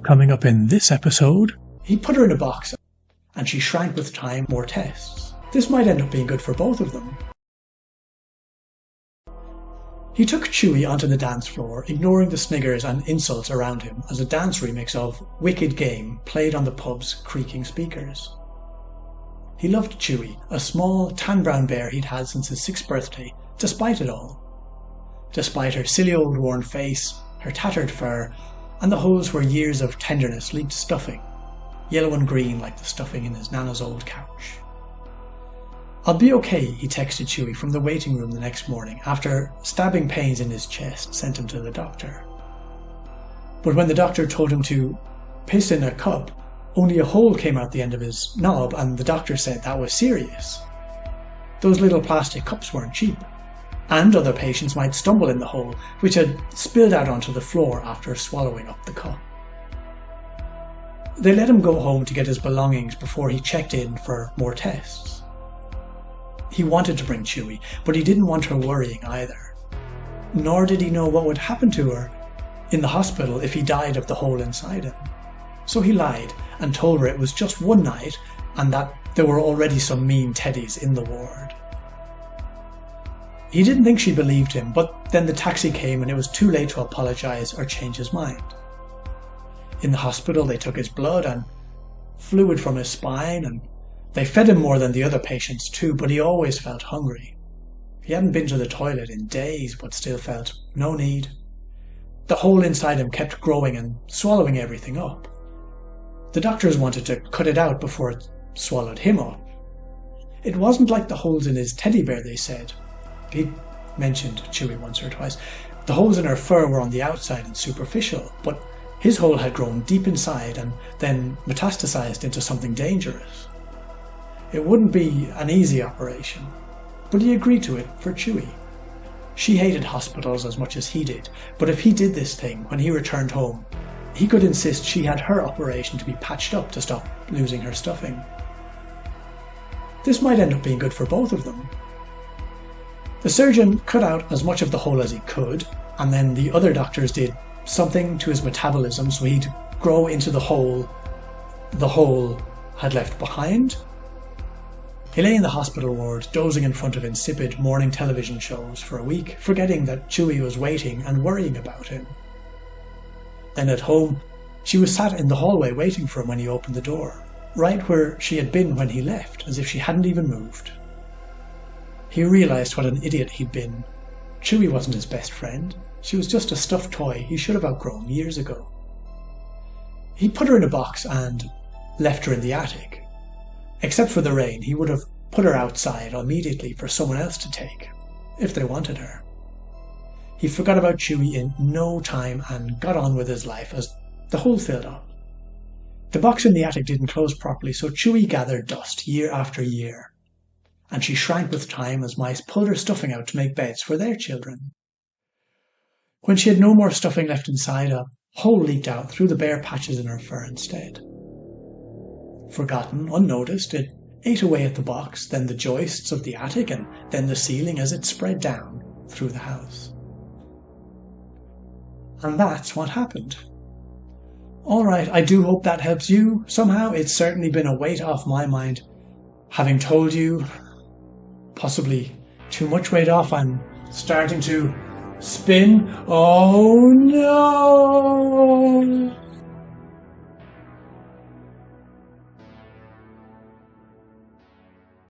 Coming up in this episode, he put her in a box and she shrank with time. More tests. This might end up being good for both of them. He took Chewy onto the dance floor, ignoring the sniggers and insults around him as a dance remix of Wicked Game played on the pub's creaking speakers. He loved Chewy, a small tan-brown bear he'd had since his 6th birthday, despite it all. Despite her silly old worn face, her tattered fur, and the holes where years of tenderness leaked stuffing, yellow and green like the stuffing in his nana's old couch. "I'll be okay," he texted Chewy from the waiting room the next morning after stabbing pains in his chest sent him to the doctor. But when the doctor told him to piss in a cup, only a hole came out the end of his knob, and the doctor said that was serious. Those little plastic cups weren't cheap, and other patients might stumble in the hole, which had spilled out onto the floor after swallowing up the cup. They let him go home to get his belongings before he checked in for more tests. He wanted to bring Chewy, but he didn't want her worrying either. Nor did he know what would happen to her in the hospital if he died of the hole inside him. So he lied and told her it was just one night and that there were already some mean teddies in the ward. He didn't think she believed him, but then the taxi came and it was too late to apologise or change his mind. In the hospital they took his blood and fluid from his spine, and they fed him more than the other patients too, but he always felt hungry. He hadn't been to the toilet in days, but still felt no need. The hole inside him kept growing and swallowing everything up. The doctors wanted to cut it out before it swallowed him up. It wasn't like the holes in his teddy bear, they said. He'd mentioned Chewy once or twice. The holes in her fur were on the outside and superficial, but his hole had grown deep inside and then metastasized into something dangerous. It wouldn't be an easy operation, but he agreed to it for Chewy. She hated hospitals as much as he did, but if he did this thing when he returned home, he could insist she had her operation to be patched up to stop losing her stuffing. This might end up being good for both of them. The surgeon cut out as much of the hole as he could, and then the other doctors did something to his metabolism so he'd grow into the hole had left behind. He lay in the hospital ward, dozing in front of insipid morning television shows for a week, forgetting that Chewy was waiting and worrying about him. Then at home, she was sat in the hallway waiting for him when he opened the door, right where she had been when he left, as if she hadn't even moved. He realised what an idiot he'd been. Chewy wasn't his best friend. She was just a stuffed toy he should have outgrown years ago. He put her in a box and left her in the attic. Except for the rain, he would have put her outside immediately for someone else to take, if they wanted her. He forgot about Chewy in no time and got on with his life as the hole filled up. The box in the attic didn't close properly, so Chewy gathered dust year after year, and she shrank with time as mice pulled her stuffing out to make beds for their children. When she had no more stuffing left inside, a hole leaked out through the bare patches in her fur instead. Forgotten, unnoticed, it ate away at the box, then the joists of the attic, and then the ceiling as it spread down through the house. And that's what happened. Alright, I do hope that helps you somehow. It's certainly been a weight off my mind, having told you, possibly too much weight off. I'm starting to spin. Oh no!